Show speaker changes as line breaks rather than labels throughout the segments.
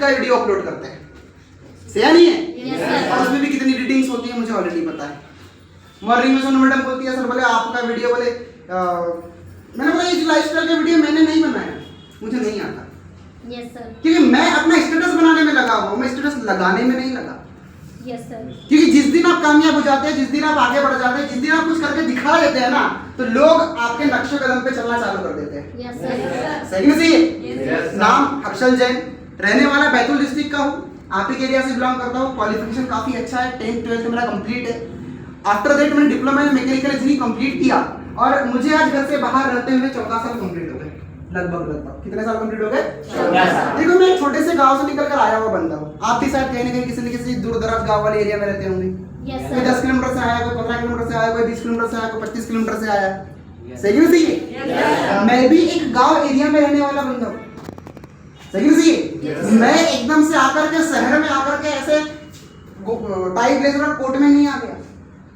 खुद का video upload करते हैं, सही नहीं है? और उसमें भी कितनी एडिटिंग्स होती है मुझे ऑलरेडी पता है। मॉर्निंग में सोनू मैडम बोलती है सर बोले आपका वीडियो बोले मैंने बोला ये लाइफस्टाइल का वीडियो मैंने नहीं बनाया, मुझे नहीं आता।
Yes sir.
क्योंकि मैं अपना स्टेटस बनाने में लगा हुआ हूँ, मैं स्टेटस लगाने में नहीं लगा।
Yes sir.
क्योंकि जिस दिन आप कामयाब हो जाते हैं, जिस दिन आप आगे बढ़ जाते हैं, जिस दिन आप कुछ करके दिखा देते हैं ना, तो लोग आपके नक्शे कदम पे चलना चालू कर देते हैं।
Yes sir.
सही में सही है? नाम हर्षल जैन, रहने वाला बैतूल डिस्ट्रिक्ट का हूँ, आप ही के एरिया से बिलोंग करता हूँ। क्वालिफिकेशन काफी अच्छा है, 10th 12th मेरा कंप्लीट है। आफ्टर दैट मैंने diploma in mechanical engineering complete किया और मुझे आज घर से बाहर रहते हुए 14 साल कंप्लीट हो गए, लगभग। कितने साल कंप्लीट हो गए? 14 साल। देखो मैं छोटे से गांव से निकल कर आया हुआ बंदा हूँ, आप भी शायद कहीं ना कहीं किसी न किसी दूर दराज गांव वाले एरिया में रहते होंगे। कोई 10 किलोमीटर से आया, कोई 15 किलोमीटर से आया, कोई 20 किलोमीटर से आया, कोई 25 किलोमीटर से आया। सही में सही है? मैं भी एक गांव एरिया में रहने वाला बंदा हूँ, सही में सही है? मैं एकदम से आकर के शहर में आकर के ऐसे टाई ब्लेजर और कोट में नहीं आ गया।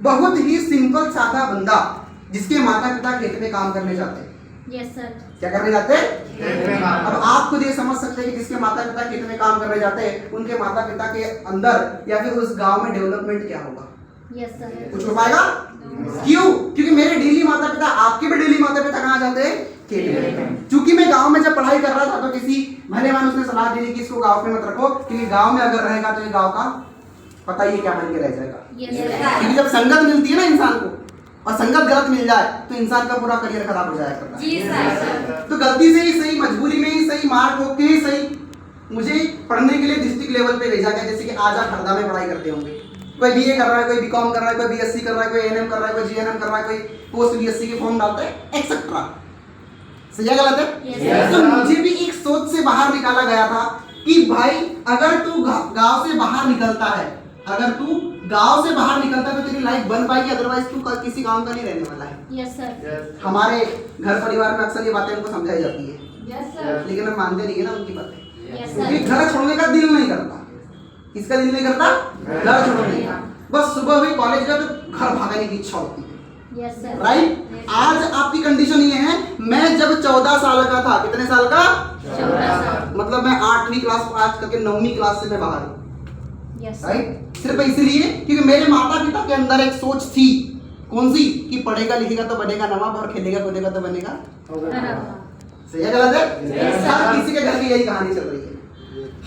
बहुत ही सिंपल सादा बंदा जिसके माता पिता खेत में काम करने जाते हैं।
Yes sir.
क्या करने जाते हैं? अब आप खुद ये समझ सकते हैं कि जिसके माता पिता खेत में काम करने जाते हैं, उनके माता पिता के अंदर या फिर उस गांव में डेवलपमेंट क्या होगा?
Yes sir.
कुछ हो पाएगा? क्यों? क्योंकि मेरे डेली माता पिता, आपके भी डेली माता पिता कहाँ जाते हैं? खेत में। क्योंकि मैं गांव में जब पढ़ाई कर रहा था तो किसी भले मानुस ने सलाह दी कि इसको गांव में मत रखो, क्योंकि गांव में अगर रहेगा तो ये गांव का पता ही क्या बन के रह जाएगा। क्योंकि जब संगत मिलती है ना इंसान को, और संगत गलत मिल जाए तो इंसान का पूरा करियर खराब हो जाया करता है। तो गलती से ही सही, मजबूरी में ही सही, मार ठोक के ही सही, मुझे पढ़ने के लिए डिस्ट्रिक्ट लेवल पे भेजा गया। जैसे कि आज आप हरदा में पढ़ाई करते होंगे, कोई बीए कर रहा है, कोई बीकॉम कर रहा है, कोई बीएससी कर रहा है, कोई एएनएम कर रहा है, कोई जीएनएम कर रहा है, कोई पोस्ट बीएससी के फॉर्म डालता है, एक्सेट्रा। सही है गलत है? तो मुझे भी एक सोच से बाहर निकाला गया था कि भाई अगर तू गांव से बाहर निकलता है, अगर तू गांव से बाहर निकलता है तो तेरी लाइफ बन पाएगी, अदरवाइज तू किसी काम का नहीं रहने वाला है।
Yes sir.
हमारे घर परिवार में अक्सर ये बातें उनको समझाई जाती है,
यस सर।
लेकिन हम मानते नहीं है ना उनकी बातें,
यस
क्योंकि
सर।
घर छोड़ने का दिल नहीं करता। किसका दिल नहीं करता? घर छोड़ने का। बस सुबह हुई कॉलेज गया तो घर भागने की इच्छा होती है।
Yes sir.
राइट? आज आपकी कंडीशन ये है, मैं जब 14 साल का था, कितने साल का?
14 साल।
मतलब मैं 8वीं क्लास पास करके 9वीं क्लास से मैं बाहर हूँ।
Yes sir.
राइट? सिर्फ इसलिए क्योंकि मेरे माता पिता के अंदर एक सोच थी, कौन सी? कि पढ़ेगा लिखेगा तो बनेगा नवाब और खेलेगा कूदेगा तो बनेगा। सही है गलत है? हर किसी के घर की यही कहानी चल रही है।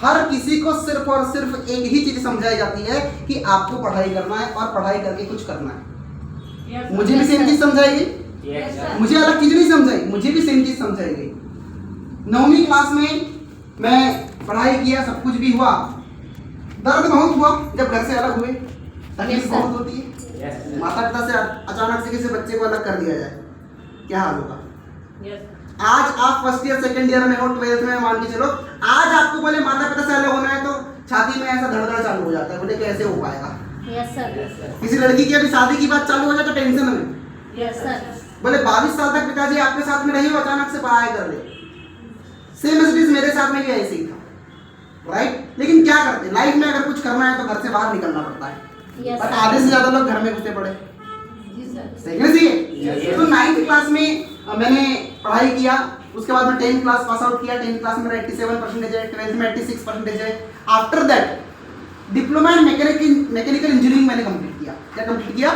हर किसी को सिर्फ और सिर्फ एक ही चीज समझाई जाती है कि आपको पढ़ाई करना है और पढ़ाई करके कुछ करना है। मुझे भी सेम चीज समझाई गई, मुझे अलग चीज नहीं समझाई, मुझे भी सेम चीज समझाई गई। 9वीं क्लास में मैं पढ़ाई किया, सब कुछ भी हुआ, दर्द बहुत हुआ जब घर से अलग हुए, तकलीफ बहुत होती है। माता पिता से अचानक से किसी बच्चे को अलग कर दिया जाए, क्या हाल होगा? आज आप फर्स्ट ईयर सेकंड ईयर में हो, 12th में मान के चलो, आज आपको बोले माता पिता से अलग होना है तो छाती में ऐसा धड़धड़ चालू हो जाता है, बोले कैसे हो पाएगा?
Yes sir.
किसी लड़की की अभी शादी की बात चालू हो जाए तो टेंशन में।
Yes sir.
बोले 22 साल तक पिताजी आपके साथ में रही हो, अचानक से पढ़ाई कर ले। सेम एज मेरे साथ में भी ऐसे ही था। राइट? लेकिन क्या करते, लाइफ में अगर कुछ करना है तो घर से बाहर निकलना पड़ता है। पर आधे से ज्यादा लोग घर में घुसे पड़े। सही है? तो 9th क्लास में मैंने पढ़ाई किया, उसके बाद में 10th क्लास पास आउट किया। 10th क्लास में मेरा 87% है, 12th में 86% है। After that diploma in mechanical engineering मैंने कंप्लीट किया। क्या कंप्लीट किया?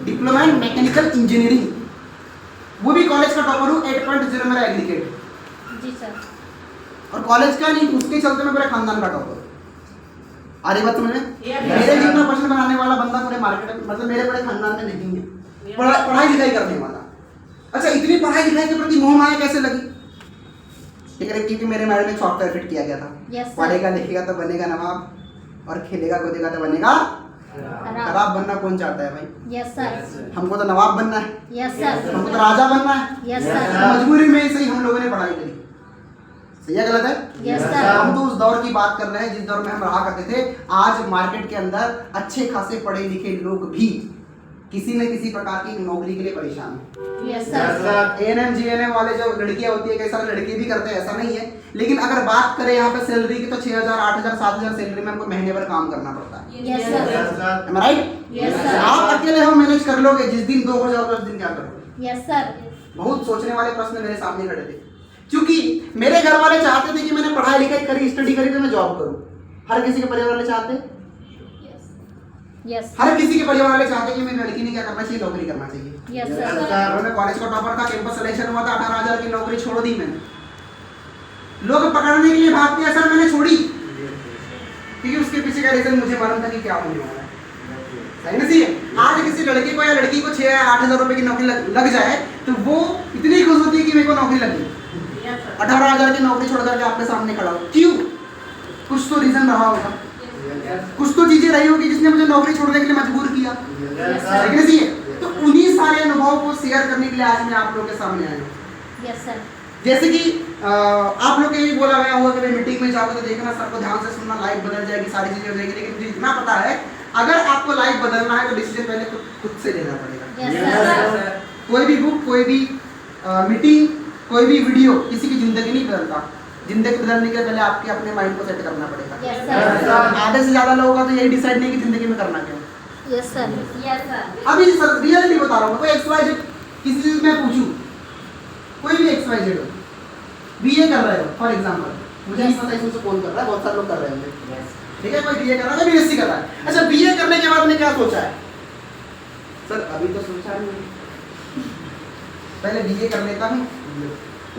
डिप्लोमा इन मैकेनिकल इंजीनियरिंग, वो भी कॉलेज का टॉपर हूँ। 8.0 मेरा एग्रीगेट।
जी सर।
और कॉलेज का नहीं, उसके चलते मैं पूरे खानदान का टॉपर। अरे बात समझ में? मेरे जितना परसेंट बनाने वाला बंदा पूरे मार्केट में, मतलब मेरे पूरे खानदान में नहीं है पढ़ाई लिखाई करने वाला। अच्छा, इतनी पढ़ाई लिखाई के प्रति मोह माया कैसे लगी? क्योंकि मेरे माइंड में सॉफ्टवेयर फिट किया गया था। पढ़ेगा लिखेगा तो बनेगा नवाब, और खेलेगा कूदेगा तो बनेगा खराब। बनना कौन चाहता है भाई?
Yes sir.
हमको तो नवाब बनना है।
Yes sir.
हमको तो राजा बनना है।
Yes sir.
मजबूरी में ही सही हम लोगों ने पढ़ाई करी। सही है गलत है?
Yes sir.
हम तो उस दौर की बात कर रहे हैं जिस दौर में हम रहा करते थे। आज मार्केट के अंदर अच्छे खासे पढ़े लिखे लोग भी किसी न किसी प्रकार की नौकरी के लिए परेशान है।
Yes sir.
एएनएम जीएनएम वाले जो लड़कियां होती है, कई सारे लड़के भी करते हैं, ऐसा नहीं है। लेकिन अगर बात करें यहाँ पे सैलरी की तो 6000 8000 7000 सैलरी में हमको महीने भर काम करना पड़ता है।
Yes sir.
Right?
Yes sir.
आप अकेले हो मैनेज कर लोगे, जिस दिन 2 हो जाओगे उस दिन क्या करोगे?
Yes sir.
बहुत सोचने वाले प्रश्न मेरे सामने खड़े थे क्योंकि मेरे घर वाले चाहते थे कि मैंने पढ़ाई लिखाई करी, स्टडी करी तो मैं जॉब करूं। हर किसी के परिवार वाले चाहते,
यस
हर किसी के परिवार वाले चाहते कि मेरी लड़की ने क्या करना चाहिए, नौकरी करना चाहिए।
Yes
Yes,
sir
sir.
मैं कॉलेज का टॉपर था, कैंपस सिलेक्शन हुआ था, 18,000 की नौकरी छोड़ दी मैंने। लोग पकड़ने के लिए भागते हैं, सर मैंने छोड़ी क्योंकि उसके पीछे का रीजन मुझे मालूम था कि क्या होने वाला है। सही ना? सही है। आज किसी लड़के को या लड़की को 6 या 8,000 रुपए की नौकरी लग जाए तो वो इतनी खुश होती है कि मेरे को नौकरी लगी। 18,000 की नौकरी छोड़ करके आपके सामने खड़ा हो, क्यों? कुछ तो रीजन रहा होगा, कुछ तो चीजें रही होगी जिसने मुझे नौकरी छोड़ने के लिए मजबूर किया। सही ना? सही है। तो उन्हीं सारे अनुभव को शेयर करने के लिए आज मैं आप लोगों के सामने आया हूँ।
यस सर
जैसे कि आप लोग के ये बोला गया होगा कि भाई मीटिंग में जाओगे तो देखना, सबको ध्यान से सुनना, लाइफ बदल जाएगी, सारी चीजें हो जाएगी। लेकिन मुझे इतना पता है, अगर आपको लाइफ बदलना है तो डिसीजन पहले खुद से लेना पड़ेगा।
यस सर
कोई भी बुक, कोई भी मीटिंग, कोई भी वीडियो किसी की जिंदगी नहीं बदलता। जिंदगी बदलने के पहले आपके अपने माइंड को सेट करना पड़ेगा।
यस सर
आधे से ज्यादा लोगों का तो यही डिसाइड नहीं कि जिंदगी में करना क्या है।
यस सर
अभी सर रियलिटी बता रहा हूँ, कोई XYZ किसी चीज में पूछूं, कोई भी XYZ हो, BA कर रहे हो फॉर एग्जांपल, मुझे नहीं पता इसमें से कौन कर रहा है, बहुत सारे लोग कर रहे होंगे, ठीक है? कोई BA कर रहा है, कोई BSc कर रहा है। अच्छा, BA करने के बाद में क्या सोचा है? सर अभी तो सोचा नहीं, पहले BA कर लेता हूँ,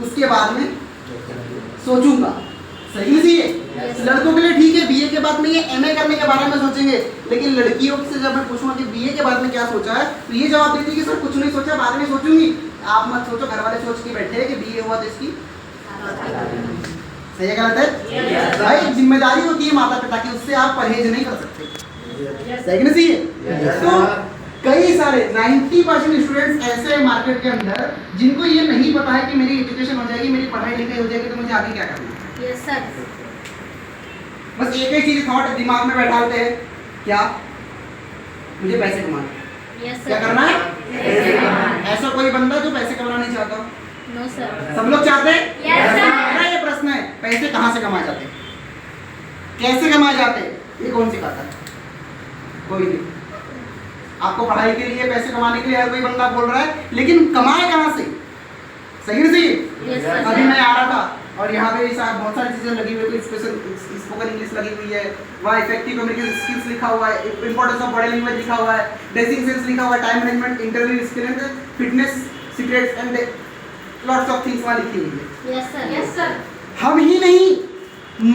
उसके बाद में सोचूंगा। सही नहीं है?
Yes.
लड़कों के लिए ठीक है, BA के बाद में ये MA करने के बारे में सोचेंगे, लेकिन लड़कियों से जब मैं पूछूंगा कि BA के बाद में क्या सोचा है, तो ये जवाब देती है कि सर कुछ नहीं सोचा, बाद में सोचूंगी। आप मत सोचो, घर वाले सोच के बैठे हैं कि BA हुआ तो इसकी सही है गलत है?
Yes.
भाई जिम्मेदारी होती है माता पिता की, उससे आप परहेज नहीं कर सकते। सही नहीं? सही है?
Yes.
तो कई सारे 90% स्टूडेंट्स ऐसे हैं मार्केट के अंदर जिनको ये नहीं पता है कि मेरी एजुकेशन हो जाएगी, मेरी पढ़ाई लिखाई हो जाएगी तो मुझे आगे क्या करना है।
यस सर
बस एक ही चीज थॉट दिमाग में बैठा होते हैं, क्या? मुझे पैसे कमाने हैं।
यस
क्या
सर
करना है? ऐसा कोई बंदा जो पैसे कमाना नहीं चाहता?
नो सर
सब लोग चाहते हैं?
Yes, sir.
मेरा ये प्रश्न है, पैसे कहाँ से कमाए जाते हैं, कैसे कमाए जाते हैं, ये कौन सिखाता है? कोई नहीं। आपको पढ़ाई के लिए, पैसे कमाने के लिए हर कोई बंदा बोल रहा है, लेकिन कमाए कहाँ से? सही नहीं? सही?
यस सर
अभी मैं आ रहा था और यहाँ पे बहुत सारी चीजें लगी हुई है, स्पेशल स्पोकन इंग्लिश लगी हुई है, वहाँ इफेक्टिव कम्युनिकेशन स्किल्स लिखा हुआ है, इंपॉर्टेंस ऑफ बॉडी लैंग्वेज लिखा हुआ है, ड्रेसिंग सेंस लिखा हुआ है, time management, interview skills, fitness secrets and lots of things वहाँ लिखी हुई है।
यस सर
हम ही नहीं,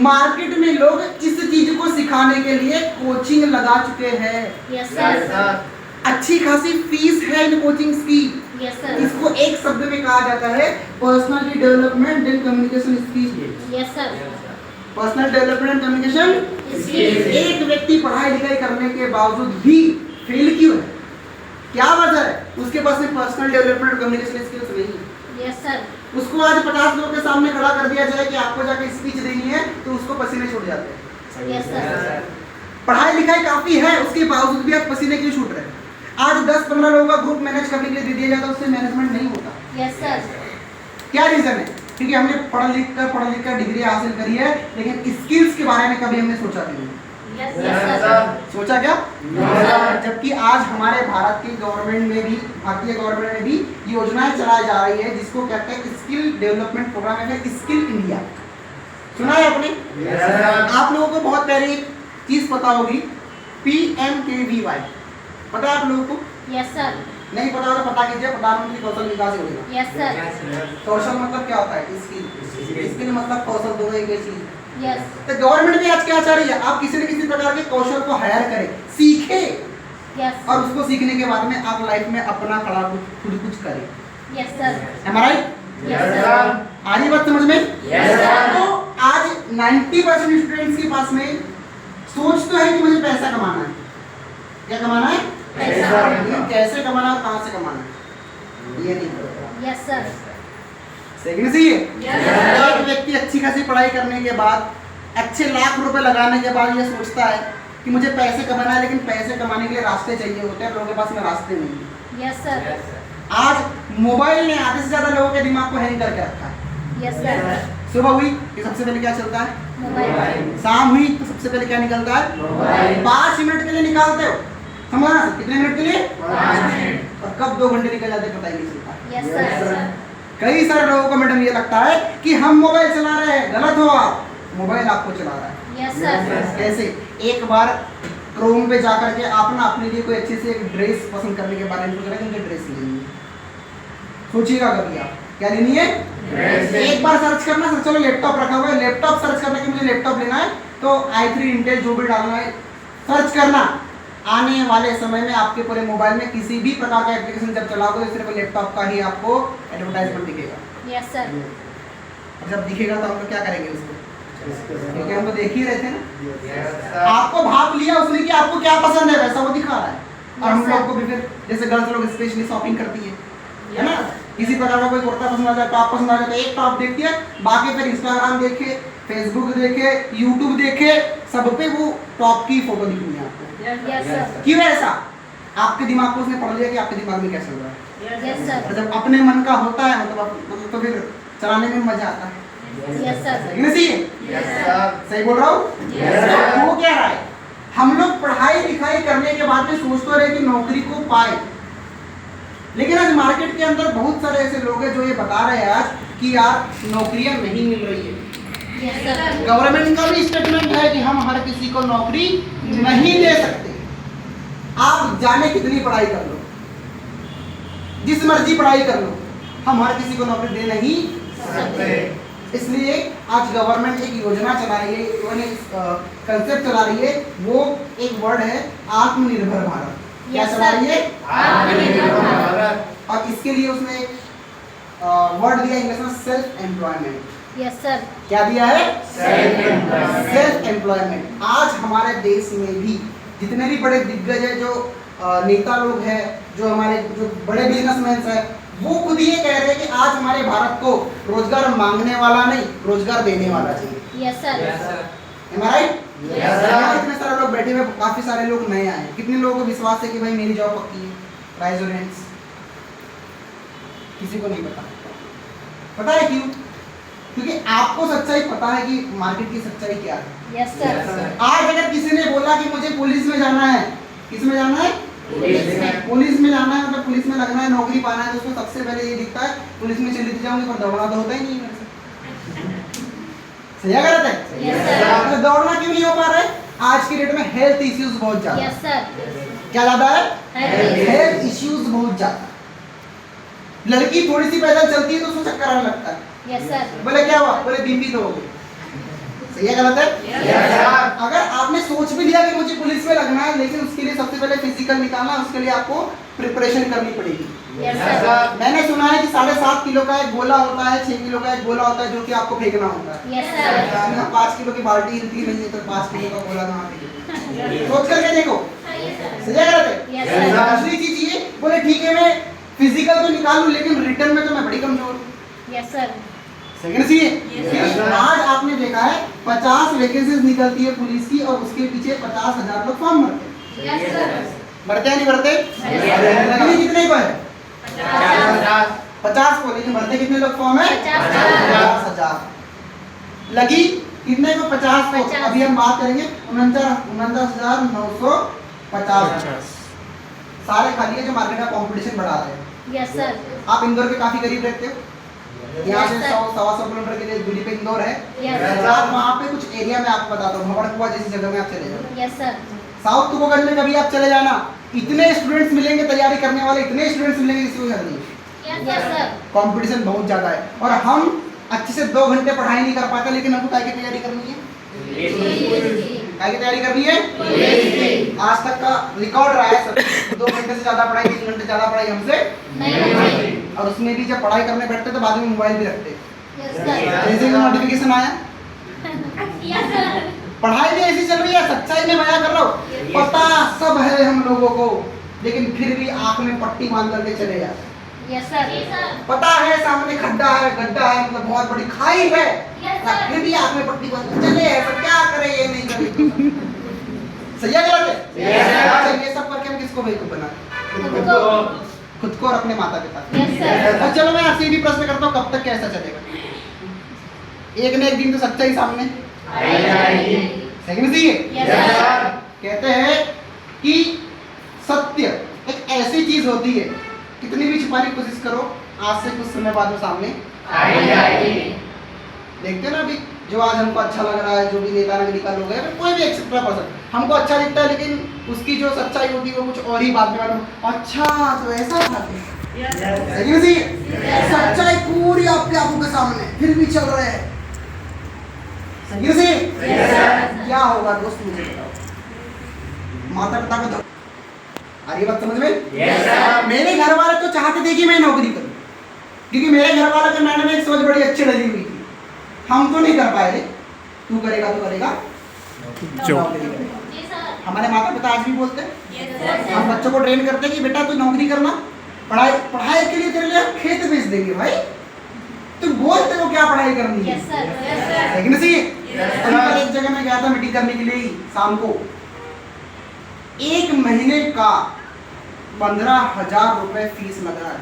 मार्केट में लोग इस चीज को सिखाने के लिए कोचिंग लगा चुके हैं।
यस सर
अच्छी खासी फीस है इन कोचिंग्स की।
यस सर
इसको एक शब्द में कहा जाता है personality development and communication skills.
Yes sir
personal development and communication
Skills.
एक व्यक्ति पढ़ाई लिखाई करने के बावजूद भी फेल क्यों है? क्या वजह है? उसके पास में पर्सनल डेवलपमेंट कम्युनिकेशन स्किल्स नहीं है।
यस सर
उसको आज 50 लोगों के सामने खड़ा कर दिया जाए कि आपको जाके स्पीच देनी है तो उसको पसीने छूट जाते हैं।
यस सर
पढ़ाई लिखाई काफी है, उसके बावजूद भी आज पसीने क्यों छूट रहे हैं? आज 10-15 लोगों का ग्रुप मैनेज करने के लिए दे दिया जाता है, उससे मैनेजमेंट नहीं होता।
यस सर
क्या रीजन है? क्योंकि हमने पढ़ लिख कर डिग्री हासिल करी है, लेकिन स्किल्स के बारे में कभी हमने सोचा नहीं।
यस सर
सोचा क्या?
sir.
जबकि आज हमारे भारत की गवर्नमेंट में भी, भारतीय गवर्नमेंट में भी योजनाएं चलाई जा रही है जिसको कहते हैं स्किल डेवलपमेंट प्रोग्राम है, स्किल इंडिया। सुना है आपने? आप लोगों को बहुत पहले एक चीज पता होगी, PMKVY पता है आप लोगों को?
यस सर
नहीं पता हो तो पता कीजिए, प्रधानमंत्री कौशल विकास योजना।
यस सर
कौशल मतलब क्या होता है? स्किल। स्किल मतलब कौशल, दोनों एक ही चीज।
यस
तो गवर्नमेंट भी आज क्या चाह रही है? आप किसी न किसी प्रकार के कौशल को हायर करें, सीखे,
यस
और उसको सीखने के बाद में आप लाइफ में अपना खड़ा खुद कुछ करें।
Yes sir
Am I right?
Yes sir
आ रही बात समझ में?
Yes, sir.
तो आज 90% स्टूडेंट्स के पास में सोच तो है कि मुझे पैसा कमाना है। क्या कमाना है?
पैसा।
लेकिन कैसे कमाना और कहाँ से कमाना है ये नहीं पता।
यस सर
सही नहीं? सही है?
Yes, sir.
एक व्यक्ति अच्छी खासी पढ़ाई करने के बाद, अच्छे लाख रुपए लगाने के बाद ये सोचता है कि मुझे पैसे कमाना है, लेकिन पैसे कमाने के लिए रास्ते चाहिए होते हैं, लोगों के पास में रास्ते नहीं है।
यस सर
आज मोबाइल ने आधे से ज्यादा लोगों के दिमाग को हैंग करके रखा है।
यस सर
सुबह हुई कि सबसे पहले क्या चलता है?
मोबाइल
शाम हुई तो सबसे पहले क्या निकलता है?
मोबाइल।
5 मिनट के लिए निकालते हो, समझना? कितने मिनट के लिए?
5 मिनट।
और कब 2 घंटे निकल जाते पता ही नहीं चलता।
यस सर
कई सारे लोगों को मैडम ये लगता है कि हम मोबाइल चला रहे हैं, गलत हो आप, मोबाइल आपको चला रहा है।
Yes sir.
कैसे? एक बार क्रोम पे जाकर के आप ना अपने लिए कोई अच्छी से एक ड्रेस पसंद करने के बारे में सोच रहे हैं कि ड्रेस लेनी है, सोचिएगा कभी आप क्या लेनी है? एक बार सर्च करना, सर चलो लैपटॉप रखा हुआ है, लैपटॉप सर्च करना कि मुझे लैपटॉप लेना है, तो i3 इंटेल जो भी डालना है सर्च करना, आने वाले समय में आपके पूरे मोबाइल में किसी भी प्रकार का एप्लीकेशन जब चलाओगे तो सिर्फ लैपटॉप का ही आपको एडवर्टाइजमेंट दिखेगा।
Yes sir.
और जब दिखेगा तो हम लोग क्या करेंगे उसको? क्योंकि हम तो देख ही रहे थे ना,
Yes, sir.
आपको भाप लिया उसने कि आपको क्या पसंद है वैसा वो दिखा रहा है। और हम
Yes,
लोग
sir.
को भी फिर जैसे गर्ल्स लोग स्पेशली शॉपिंग करती है ना, किसी प्रकार का कोई कुर्ता पसंद आ जाए, टॉप पसंद आ जाए तो एक टॉप देखती है, बाकी फिर इंस्टाग्राम देखे, फेसबुक देखे, यूट्यूब देखे, सब पे वो टॉप की फोटो दिखनी है आपको।
Yes sir.
क्यों ऐसा? आपके दिमाग को उसने पढ़ लिया कि आपके दिमाग में क्या चल रहा है।
यस
और
सर।
जब अपने मन का होता है मतलब तो फिर चलाने में मजा आता है।
Yes sir.
सही ना? सही है?
Yes, sir.
सही बोल रहा हूँ?
Yes, sir.
वो क्या रहा है, हम लोग पढ़ाई लिखाई करने के बाद में सोच तो रहे कि नौकरी को पाए, लेकिन आज मार्केट के अंदर बहुत सारे ऐसे लोग हैं जो ये बता रहे हैं आज कि यार नौकरियां नहीं मिल रही है।
Yes sir.
गवर्नमेंट का भी स्टेटमेंट है कि हम हर किसी को नौकरी नहीं दे सकते। आप जाने कितनी पढ़ाई कर लो, जिस मर्जी पढ़ाई कर लो, हम हर किसी को नौकरी दे नहीं सकते। इसलिए आज गवर्नमेंट एक योजना चला रही है, कंसेप्ट चला रही है, वो एक वर्ड है आत्मनिर्भर भारत। क्या
Yes,
चला
sir.
रही है?
आत्मनिर्भर
भारत।
और इसके लिए उसने वर्ड दिया इंग्लिश में सेल्फ एम्प्लॉयमेंट।
Yes sir.
क्या दिया है?
Self-employment.
Self employment. आज हमारे देश में भी जितने भी बड़े दिग्गज है, जो नेता लोग हैं, जो हमारे जो बड़े बिजनेसमैन हैं, वो खुद ये कह रहे हैं कि आज हमारे भारत को रोजगार मांगने वाला नहीं, रोजगार देने वाला चाहिए।
Yes sir.
Am I right?
Yes, sir.
यहाँ इतने सारे लोग बैठे हुए, काफी सारे लोग नए आए हैं। कितने लोगों को विश्वास है कि भाई मेरी जॉब पक्की है? Rise your hands. किसी को नहीं पता। पता है क्यों? क्योंकि आपको सच्चाई पता है कि मार्केट की सच्चाई क्या है।
Yes sir.
Yes, sir.
आज अगर किसी ने बोला कि मुझे पुलिस में जाना है, किस में जाना है?
पुलिस में।
पुलिस में जाना है, मतलब पुलिस में लगना है, नौकरी पाना है, तो उसको सबसे पहले ये दिखता है पुलिस में चली जाऊंगी, पर दौड़ना तो होता ही नहीं है मेरे से। सही है गलत है?
Yes, sir.
तो दौड़ना क्यों नहीं हो पा रहा है? आज की डेट में हेल्थ इश्यूज बहुत ज्यादा।
Yes sir.
क्या ज्यादा है?
Health
हेल्थ इश्यूज बहुत ज्यादा। लड़की थोड़ी सी पैदल चलती है तो उसको चक्कर आने लगता है।
Yes sir.
बोले क्या हुआ? बोले बीपी तो हो गई। सही है गलत है?
Yes, sir.
अगर आपने सोच भी लिया कि मुझे पुलिस में लगना है, लेकिन उसके लिए सबसे पहले फिजिकल निकालना है, उसके लिए आपको प्रिपरेशन करनी पड़ेगी।
Yes
Yes,
sir.
sir.
मैंने सुना है कि 7.5 किलो का एक गोला होता है, 6 किलो का एक गोला होता है, जो कि आपको फेंकना होता है।
Yes sir.
5 किलो की बाल्टी हिलती नहीं है तो 5 किलो का गोला कहाँ फेंकेंगे? सोच करके देखो। सही है गलत है?
Yes
Yes,
sir.
sir.
दूसरी चीज ये, बोले ठीक है मैं फिजिकल तो निकाल लूं, लेकिन रिटर्न में तो मैं बड़ी कमजोर हूँ।
Yes sir.
सेकंड सी है।
Yes,
फिर
sir.
आज आपने देखा है 50 वैकेंसीज निकलती है पुलिस की, और उसके पीछे 50,000 लोग फॉर्म भरते हैं।
Yes sir.
भरते हैं नहीं भरते?
Yes,
लगनी कितने को है?
50,000।
50 को, लेकिन भरते कितने लोग फॉर्म है?
50,000।
50,000। लगी कितने को? 50 को।
50।
अभी हम बात करेंगे 49,950। सारे खाली है जो मार्केट का कंपटीशन बढ़ा रहे हैं।
Yes sir.
आप इंदौर के काफी करीब रहते हो, यहाँ से
Yes, sir.
100-125 किलोमीटर के लिए दूरी पे इंदौर है।
Yes
Yes,
sir.
sir.
आप वहाँ पे कुछ एरिया में आपको बताता हूँ, भवड़कुआ जैसी जगह में आप चले जाओ,
यस सर।
साउथ को करने कभी आप चले जाना, इतने स्टूडेंट्स मिलेंगे तैयारी करने वाले, इतने स्टूडेंट्स मिलेंगे किसी को नहीं।
Yes sir.
कंपटीशन बहुत ज्यादा है, और हम अच्छे से 2 घंटे पढ़ाई नहीं कर पाते, लेकिन हमको काय की तैयारी करनी है? काय की तैयारी करनी है? आज तक का रिकॉर्ड रहा है सब, 2 घंटे से ज्यादा पढ़ाई, 3 घंटे ज्यादा पढ़ाई हमसे,
नहीं।
और उसमें भी जब पढ़ाई करने बैठते तो बाद में मोबाइल भी रखते।
Yes sir.
जैसे नोटिफिकेशन आया,
यस सर।
पढ़ाई भी ऐसी चल रही है, सच्चाई में बयां कर रहा हूँ, पता सब है हम लोगों को, लेकिन फिर भी आंख में पट्टी बांध करके चले जाते।
Yes sir.
पता है सामने खड्डा है, गड्ढा है, मतलब बहुत बड़ी खाई है, फिर भी आंख में पट्टी बांध के चले हैं, तो क्या करे ये नहीं करे। सही है गलत है?
Yes, sir.
अच्छा, ये सब करके हम किसको बेवकूफ बनाते? खुद को और अपने माता पिता को।
Yes sir.
और चलो मैं आपसे ये भी प्रश्न करता हूँ, कब तक कैसा चलेगा? एक न एक दिन तो सच्चाई सामने सेकंड सी है।
Yes sir.
कहते हैं कि सत्य एक ऐसी चीज होती है, कितनी भी छुपाने की कोशिश करो, आज से कुछ समय बाद में सामने
आएगी।
देखते हैं ना अभी जो आज हमको अच्छा लग रहा है, जो भी नेता नगरी का लोग है, कोई भी एक्सेट्रा पर्सन हमको अच्छा दिखता है, लेकिन उसकी जो सच्चाई होती है वो कुछ और ही बाद में मालूम, अच्छा तो ऐसा था। सही है, सच्चाई पूरी आपकी आंखों के सामने फिर भी चल रहे हैं। सही है, क्या होगा दोस्त मुझे बताओ। माता पिता को आ रही बात समझ में? मेरे घर वाले तो चाहते थे कि मैं नौकरी करूं, क्योंकि मेरे घर वालों के मन में एक सोच बड़ी अच्छी डली हुई थी, हम तो नहीं कर पाए रे, तू करेगा तो करेगा, नौकरी करेगा।
जी सर।
हमारे माता पिता आज भी बोलते हैं,
यस सर।
हम बच्चों को ट्रेन करते हैं कि बेटा तू नौकरी करना, पढ़ाई के लिए तेरे लिए हम खेत बेच देंगे भाई, तुम बोलते हो क्या पढ़ाई करनी है।
Yes sir. Yes sir.
लेकिन सही कल एक जगह मैं गया था मीटिंग करने के लिए ही, शाम को 1 महीने का 15,000 रुपए फीस लगा है।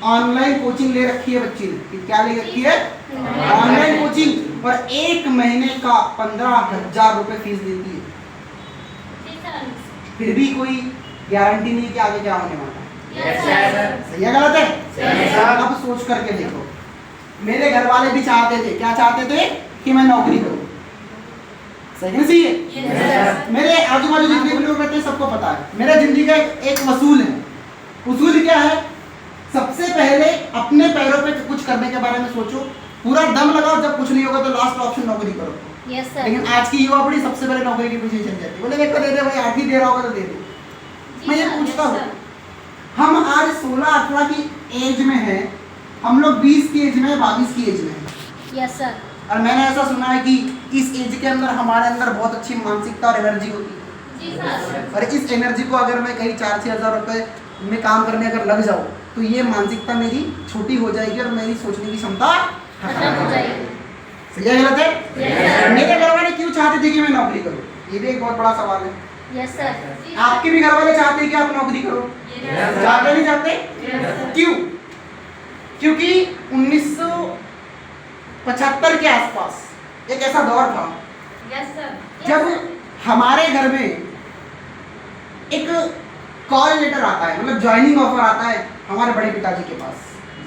ऑनलाइन कोचिंग ले रखी है बच्ची ने, क्या ले रखी है? ऑनलाइन कोचिंग, और 1 महीने का 15,000 रुपए फीस देती है।
जी सर।
फिर भी कोई गारंटी नहीं कि आगे क्या होने वाला है।
Yes sir.
सही है गलत है?
सही है।
अब सोच करके देखो, मेरे घर वाले भी चाहते थे, क्या चाहते थे कि मैं नौकरी करूं। सही है, सही है।
Yes sir.
मेरे आजू बाजू जितने भी लोग रहते हैं सबको पता है मेरा जिंदगी का एक वसूल है। उसूल क्या है? सबसे पहले अपने पैरों पे कुछ करने के बारे में सोचो, पूरा दम लगाओ, जब कुछ नहीं होगा तो लास्ट ऑप्शन नौकरी करो।
Yes sir.
लेकिन आज की युवा पीढ़ी सबसे पहले नौकरी के पीछे चल जाती है, बोले देखो दे दे भाई, 8 ही दे रहा होगा तो दे दो। मैं ये पूछता हूँ, हम आज 16-18 की एज में हैं, हम लोग 20 की एज में, 22 की एज में हैं,
यस सर।
और मैंने ऐसा सुना है कि इस एज के अंदर हमारे अंदर बहुत अच्छी मानसिकता और एनर्जी होती है,
जी सर।
और इस एनर्जी को अगर मैं कहीं 4-6 हज़ार रुपये में काम करने अगर लग जाऊँ तो ये मानसिकता मेरी छोटी हो जाएगी और मेरी सोचने की क्षमता
खत्म हो जाएगी।
सही है गलत है?
Yes, sir.
मेरे घर वाले क्यों चाहते थे कि मैं नौकरी करूँ? ये भी एक बहुत बड़ा सवाल है।
Yes sir.
आपके भी घर वाले चाहते हैं कि आप नौकरी करो? चाहते नहीं चाहते? क्यों? क्योंकि 1975 के आसपास एक ऐसा दौर था
यस सर।
जब हमारे घर में एक कॉल लेटर आता है, मतलब ज्वाइनिंग ऑफर आता है हमारे बड़े पिताजी के पास।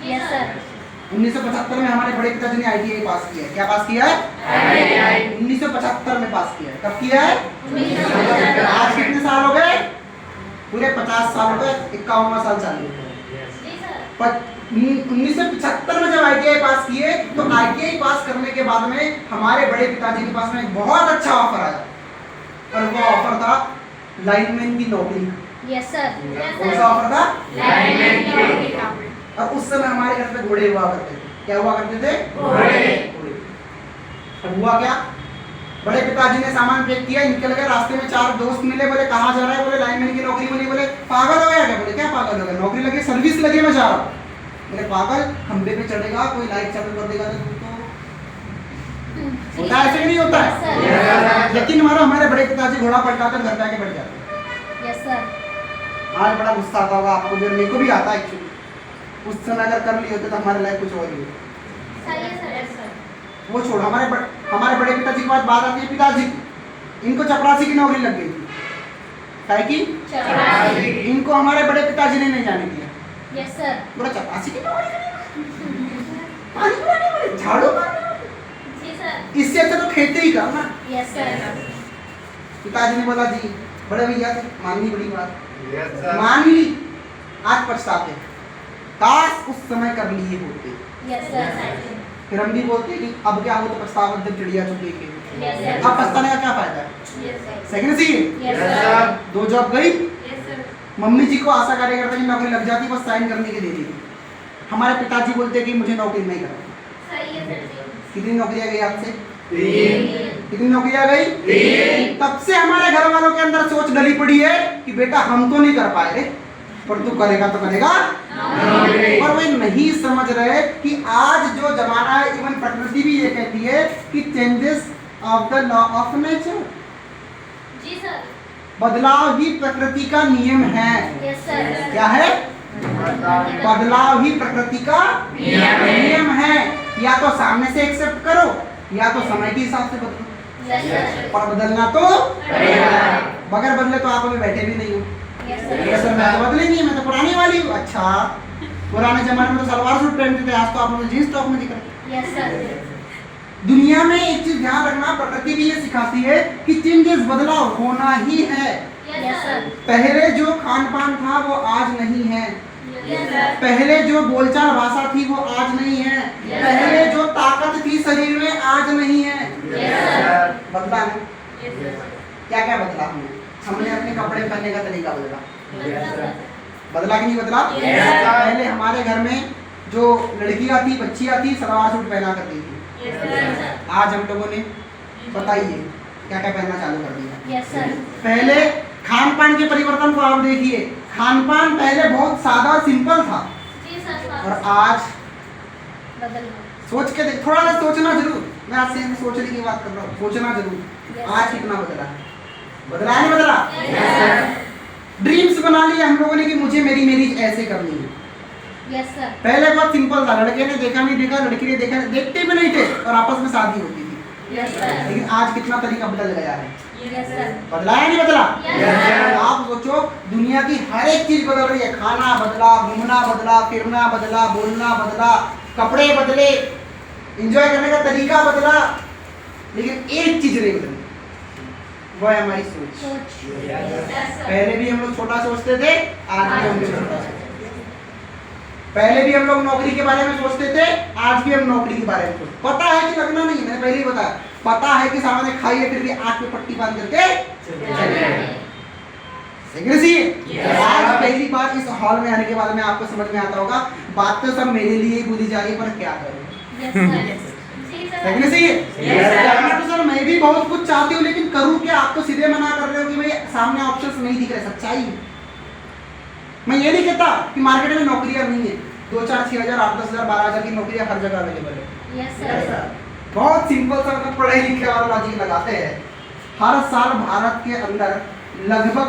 Yes sir.
1975 में हमारे बड़े पिताजी ने ITI पास किया है। क्या पास किया है? 1975 में पास किया है। कब किया है? आज कितने साल हो गए? पूरे 50 साल हो गए, 51वां साल चालू हो गया।
जी सर।
1975 में जब ITI पास किए तो ITI पास करने के बाद में हमारे बड़े पिताजी के पास में एक बहुत अच्छा ऑफर आया, और वो ऑफर था लाइनमैन की नौकरी।
Yes sir.
कौन सा ऑफर था?
लाइनमैन की।
और उस समय हमारे घर पे घोड़े हुआ करते थे। क्या हुआ करते थे? घोड़े। अब हुआ क्या? बड़े पिताजी ने सामान पैक किया, निकल गए, रास्ते में 4 दोस्त मिले, बोले कहाँ जा रहा है? बोले लाइनमैन की नौकरी मिली। बोले पागल हो गया क्या? बोले क्या पागल हो गया, नौकरी लगी, सर्विस लगी, मैं जा रहा हूँ। बोले पागल, खंबे पे चढ़ेगा, कोई लाइट चालू कर देगा तो होता है, ऐसे ही नहीं होता है। यकीन मानो हमारे बड़े पिताजी घोड़ा पलटाकर घर पे आके बैठ जाते।
Yes sir.
आज बड़ा गुस्सा आता होगा आपको, जो मेरे को भी आता है एक्चुअली। उस समय अगर कर लिए होते तो हमारे लाइफ कुछ और ही होता।
सही है सर। Yes sir.
वो छोड़, हमारे बड़े पिताजी के बाद बात आती है पिताजी की। इनको चपरासी की नौकरी लग गई थी। काहे की?
चपरासी।
इनको हमारे बड़े पिताजी ने नहीं जाने दिया।
Yes sir.
बोला चपरासी की नौकरी करेगा? पानी पिलाने वाले, झाड़ू मारने वाले।
जी सर।
इससे अच्छा तो खेती ही करना।
Yes sir.
पिताजी ने बोला जी बड़े भैया थे, मान ली बड़ी बात,
Yes, sir.
मान ली, आज पछताते, काश उस समय कर लिए होते।
Yes sir.
फिर हम भी बोलते हैं कि अब क्या हो तो पछतावा जब चिड़िया चुग देखे,
यस सर।
अब पछताने का क्या फायदा है?
Yes sir.
सेकंड सी
yes
Yes,
sir.
sir.
2 job गई,
यस सर।
मम्मी जी को आशा कार्यकर्ता की नौकरी लग जाती, बस साइन करने के दे दी। हमारे पिताजी बोलते कि मुझे नौकरी नहीं करनी।
सही है सर।
कितनी नौकरियां गई आपसे?
3.
कितनी नौकरियां गई?
3.
तब से हमारे घर वालों के अंदर सोच डली पड़ी है कि बेटा हम तो नहीं कर पाए रे, पर तू करेगा तो करेगा। और वे नहीं समझ रहे कि आज जो जमाना है, इवन प्रकृति भी ये कहती है कि changes of the law of nature,
जी सर।
बदलाव ही प्रकृति का नियम है।
Yes sir.
क्या है? बदलाव ही प्रकृति का नियम है। या तो सामने से एक्सेप्ट करो, या तो समय के हिसाब से बदलो।
Yes sir.
पर बदलना तो बगैर बदले तो आप अभी बैठे भी नहीं हो।
यस
ये सर मैं तो बदली नहीं, मैं तो पुरानी वाली हूँ। अच्छा पुराने जमाने में तो सलवार सूट पहनते थे, आज तो आप लोग जींस टॉप में दिख रहे हैं।
Yes sir.
दुनिया में एक चीज ध्यान रखना, प्रकृति भी ये सिखाती है कि चेंजेस, बदलाव होना ही है।
Yes sir.
पहले जो खान पान था वो आज नहीं है,
यस सर।
पहले जो बोलचाल भाषा थी वो आज नहीं है,
Yes,
पहले जो ताकत थी शरीर में आज नहीं है।
Yes sir.
बदला नहीं? क्या क्या बदला हमने अपने कपड़े पहनने का तरीका बदला, बदला कि नहीं बदला?
Yes, sir.
पहले हमारे घर में जो लड़कियां थी, बच्चियां थी, सलवार सूट पहना करती थी।
Yes sir.
आज हम लोगों ने, बताइए, क्या क्या पहनना चालू कर दिया।
Yes sir.
पहले खान पान के परिवर्तन को आप देखिए, खान पान पहले बहुत सादा सिंपल था,
जी सर।
और आज
बदल गया।
सोच के देख, थोड़ा सा सोचना जरूर, मैं आपसे सोचने की बात कर रहा हूँ, सोचना जरूर। आज कितना बदला है? बदला नहीं बदला?
Yes sir.
ड्रीम्स बना लिए हम लोगों ने कि मुझे मेरी मैरिज ऐसे करनी है।
Yes sir.
पहले बहुत सिंपल था, लड़के ने देखा नहीं देखा, लड़की ने देखा, देखते भी नहीं थे, और आपस में शादी होती थी।
Yes sir.
लेकिन आज कितना तरीका बदल गया है।
Yes sir.
बदला है नहीं बदला?
Yes, sir.
आप सोचो, दुनिया की हर एक चीज बदल रही है। खाना बदला, घूमना बदला, फिरना बदला, बोलना बदला, कपड़े बदले, एंजॉय करने का तरीका बदला, लेकिन एक चीज नहीं बदली, वो है हमारी सोच।
सोच। Yes sir.
पहले भी हम लोग छोटा सोचते थे, आज भी हम लोग छोटा सोचते हैं। पहले भी हम लोग नौकरी के बारे में सोचते थे, आज भी हम नौकरी के बारे में सोचते। पता है कि लगना नहीं, मैंने पहले ही बताया, पता है कि सामने खाई है, फिर भी आंख पे पट्टी बांध करके आज पहली बार इस हॉल में आने के बाद में आपको समझ में आता होगा, बात तो सब मेरे लिए ही बोली जा रही है, पर क्या करूं।
Yes sir. जी सर।
सही है?
Yes, sir.
करना तो सर मैं भी बहुत कुछ चाहती हूँ, लेकिन करूँ क्या? आप तो सीधे मना कर रहे हो कि भाई सामने ऑप्शंस नहीं दिख रहे। सच्चाई है। मैं ये नहीं कहता कि मार्केट में नौकरियां नहीं है, 2-4 6,000 8-10,000 12,000 की नौकरियां हर जगह अवेलेबल है।
Yes sir.
बहुत सिंपल सा, मतलब पढ़े लिखे वाला लॉजिक लगाते हैं। हर साल भारत के अंदर लगभग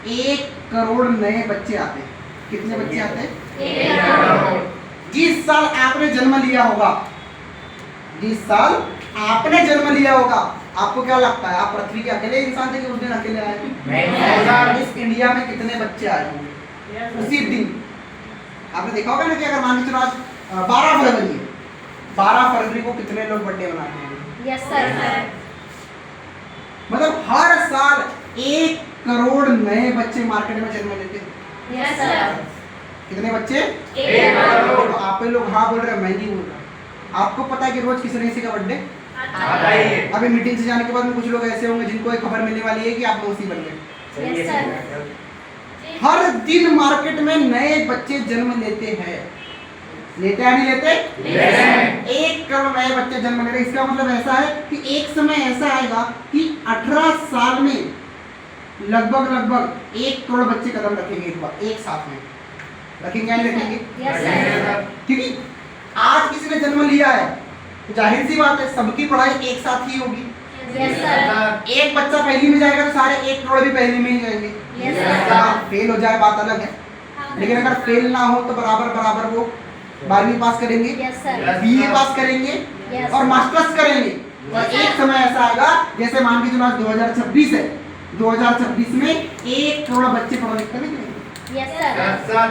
1 करोड़ नए बच्चे आते हैं। कितने बच्चे आते हैं?
1 करोड़।
जिस साल आपने जन्म लिया होगा, जिस साल आपने जन्म लिया होगा, आपको क्या लगता है, आप पृथ्वी के अकेले इंसान थे कि उस दिन अकेले आए थे? इस इंडिया में कितने बच्चे आए होंगे उसी दिन? आपने देखा होगा ना कि अगर मान के चलो आज 12 फरवरी है, 12 फरवरी को कितने लोग बर्थडे मनाते हैं?
Yes sir.
मतलब हर साल 1 करोड़ नए बच्चे मार्केट में जन्म लेते हैं।
Yes sir.
कितने बच्चे?
1 करोड़।
तो आप लोग हाँ बोल रहे हैं, मैं नहीं बोल रहा। आपको पता है कि रोज किसी किसी का बर्थडे? अभी मीटिंग से जाने के बाद में कुछ लोग ऐसे होंगे जिनको एक खबर मिलने वाली है कि आप मौसी बन गए।
Yes sir.
हर दिन मार्केट में नए बच्चे जन्म लेते हैं। लेते हैं नहीं लेते? 1 करोड़ नए बच्चे जन्म ले रहे। इसका मतलब ऐसा है कि एक समय ऐसा आएगा कि 18 साल में लगभग 1 करोड़ बच्चे कदम रखेंगे एक साथ में। रखेंगे या नहीं रखेंगे?
Yes sir.
क्योंकि आज किसी ने जन्म लिया है, तो जाहिर सी बात है सबकी पढ़ाई एक साथ ही होगी।
Yes sir.
एक बच्चा पहली में जाएगा तो सारे 1 करोड़ भी पहली में ही जाएंगे।
यस
अगर
सर।
फेल हो जाए बात अलग है, लेकिन अगर फेल ना हो तो बराबर वो 12वीं पास करेंगे,
यस सर।
बीए पास करेंगे
यस
और मास्टर्स करेंगे। और एक समय ऐसा आएगा, जैसे मान के चलो आज 2026 है, 2026 में 1 करोड़ बच्चे पढ़ लिख कर निकलेंगे।
Yes sir.
सर